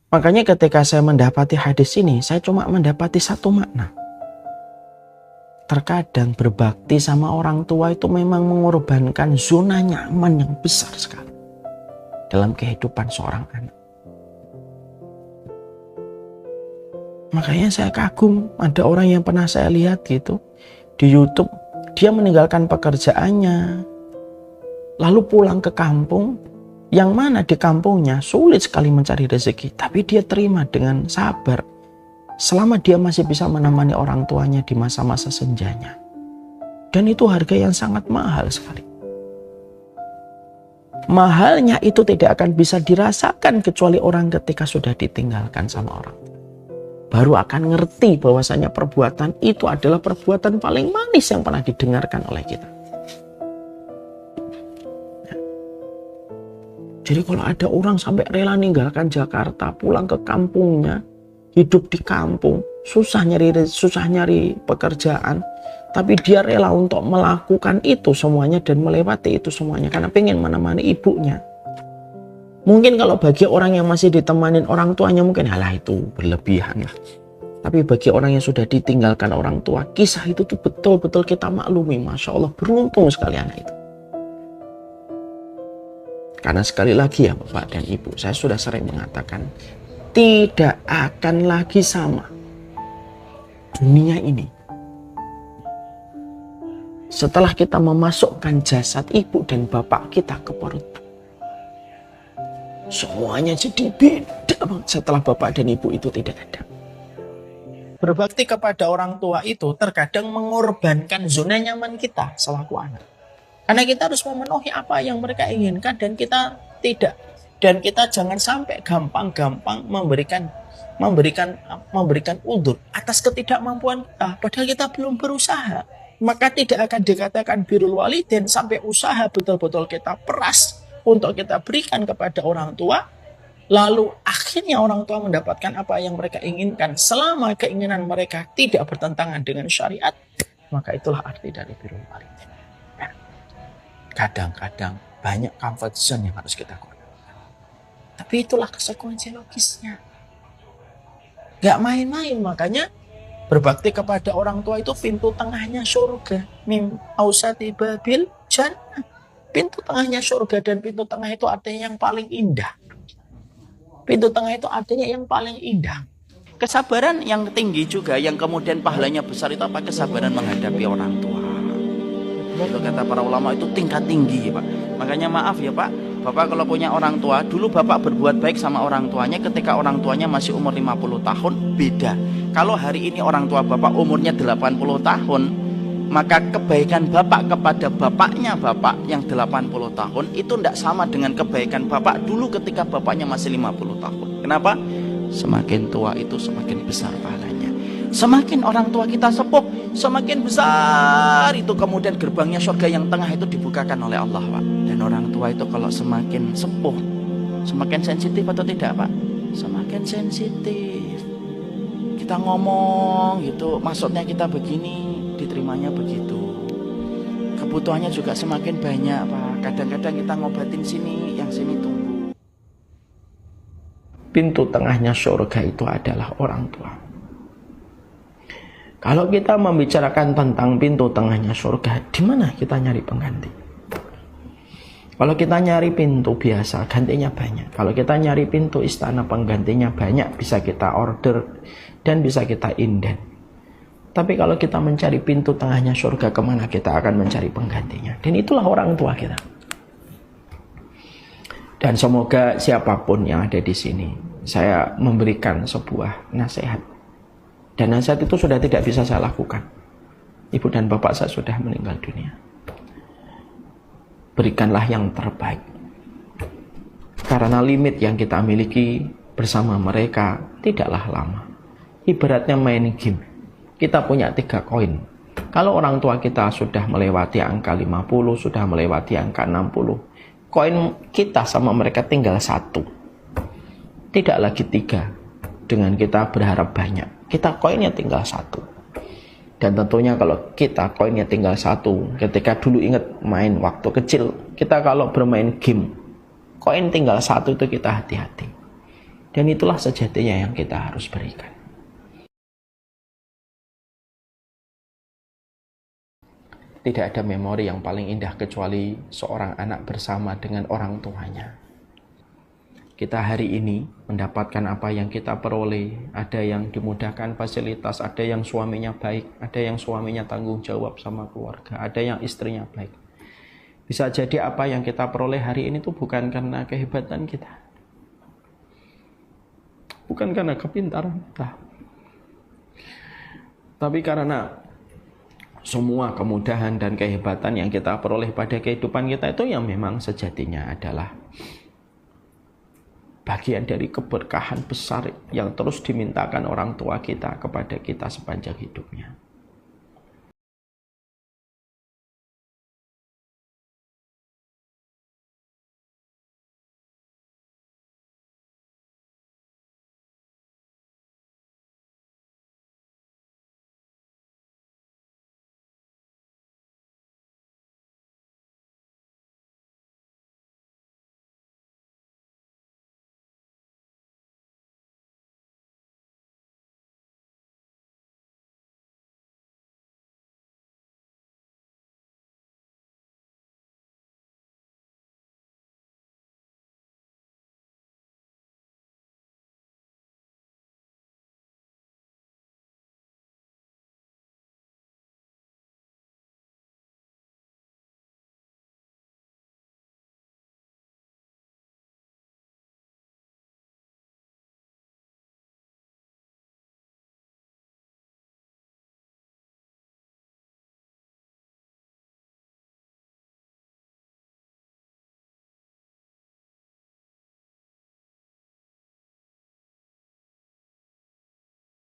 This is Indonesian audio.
Makanya ketika saya mendapati hadis ini, saya cuma mendapati satu makna. Terkadang berbakti sama orang tua itu memang mengorbankan zona nyaman yang besar sekali dalam kehidupan seorang anak. Makanya saya kagum, ada orang yang pernah saya lihat gitu di YouTube, dia meninggalkan pekerjaannya, lalu pulang ke kampung, yang mana di kampungnya sulit sekali mencari rezeki, tapi dia terima dengan sabar selama dia masih bisa menemani orang tuanya di masa-masa senjanya. Dan itu harga yang sangat mahal sekali. Mahalnya itu tidak akan bisa dirasakan kecuali orang ketika sudah ditinggalkan sama orang tua. Baru akan ngerti bahwasanya perbuatan itu adalah perbuatan paling manis yang pernah didengarkan oleh kita. Jadi kalau ada orang sampai rela ninggalkan Jakarta, pulang ke kampungnya, hidup di kampung, susah nyari pekerjaan, tapi dia rela untuk melakukan itu semuanya dan melewati itu semuanya karena pengen menemani ibunya. Mungkin kalau bagi orang yang masih ditemanin orang tuanya mungkin halah itu berlebihan lah. Tapi bagi orang yang sudah ditinggalkan orang tua, kisah itu tuh betul-betul kita maklumi. Masya Allah, beruntung sekali anak itu. Karena sekali lagi ya Bapak dan Ibu, saya sudah sering mengatakan, tidak akan lagi sama dunia ini setelah kita memasukkan jasad ibu dan bapak kita ke perut. Semuanya jadi beda setelah bapak dan ibu itu tidak ada. Berbakti kepada orang tua itu terkadang mengorbankan zona nyaman kita selaku anak. Karena kita harus memenuhi apa yang mereka inginkan dan kita tidak. Dan kita jangan sampai gampang-gampang memberikan udzur atas ketidakmampuan kita. Padahal kita belum berusaha. Maka tidak akan dikatakan birrul walidain sampai usaha betul-betul kita peras untuk kita berikan kepada orang tua, lalu akhirnya orang tua mendapatkan apa yang mereka inginkan selama keinginan mereka tidak bertentangan dengan syariat, maka itulah arti dari birrul walidain. Nah, kadang-kadang banyak comfort zone yang harus kita korbankan, tapi itulah konsekuensi logisnya. Gak main-main, makanya berbakti kepada orang tua itu pintu tengahnya surga. Mim ausati babil jannah. Pintu tengahnya surga, dan pintu tengah itu artinya yang paling indah. Pintu tengah itu artinya yang paling indah. Kesabaran yang tinggi juga, yang kemudian pahalanya besar itu apa? Kesabaran menghadapi orang tua. Itu kata para ulama itu tingkat tinggi Pak. Makanya maaf ya Pak, Bapak kalau punya orang tua, dulu Bapak berbuat baik sama orang tuanya ketika orang tuanya masih umur 50 tahun, beda. Kalau hari ini orang tua Bapak umurnya 80 tahun, maka kebaikan Bapak kepada bapaknya Bapak yang 80 tahun itu tidak sama dengan kebaikan Bapak dulu ketika bapaknya masih 50 tahun. Kenapa? Semakin tua itu semakin besar pahalanya. Semakin orang tua kita sepuh, semakin besar itu kemudian gerbangnya surga yang tengah itu dibukakan oleh Allah Pak. Dan orang tua itu kalau semakin sepuh, semakin sensitif atau tidak Pak? Semakin sensitif. Kita ngomong gitu, maksudnya kita begini, diterimanya begitu. Kebutuhannya juga semakin banyak Pak. Kadang-kadang kita ngobatin sini, yang sini tunggu. Pintu tengahnya surga itu adalah orang tua. Kalau kita membicarakan tentang pintu tengahnya surga, di mana kita nyari pengganti? Kalau kita nyari pintu biasa, gantinya banyak. Kalau kita nyari pintu istana, penggantinya banyak, bisa kita order dan bisa kita inden. Tapi kalau kita mencari pintu tengahnya surga, kemana kita akan mencari penggantinya? Dan itulah orang tua kita. Dan semoga siapapun yang ada di sini, saya memberikan sebuah nasihat. Dan nasihat itu sudah tidak bisa saya lakukan. Ibu dan bapak saya sudah meninggal dunia. Berikanlah yang terbaik. Karena limit yang kita miliki bersama mereka tidaklah lama. Ibaratnya main game. Kita punya 3 koin. Kalau orang tua kita sudah melewati angka 50, sudah melewati angka 60, koin kita sama mereka tinggal 1. Tidak lagi 3. Dengan kita berharap banyak. Kita koinnya tinggal 1. Dan tentunya kalau kita koinnya tinggal 1, ketika dulu ingat main waktu kecil, kita kalau bermain game, koin tinggal 1 itu kita hati-hati. Dan itulah sejatinya yang kita harus berikan. Tidak ada memori yang paling indah kecuali seorang anak bersama dengan orang tuanya. Kita hari ini mendapatkan apa yang kita peroleh. Ada yang dimudahkan fasilitas, ada yang suaminya baik, ada yang suaminya tanggung jawab sama keluarga, ada yang istrinya baik. Bisa jadi apa yang kita peroleh hari ini itu bukan karena kehebatan kita, bukan karena kepintaran kita, tapi karena semua kemudahan dan kehebatan yang kita peroleh pada kehidupan kita itu yang memang sejatinya adalah bagian dari keberkahan besar yang terus dimintakan orang tua kita kepada kita sepanjang hidupnya.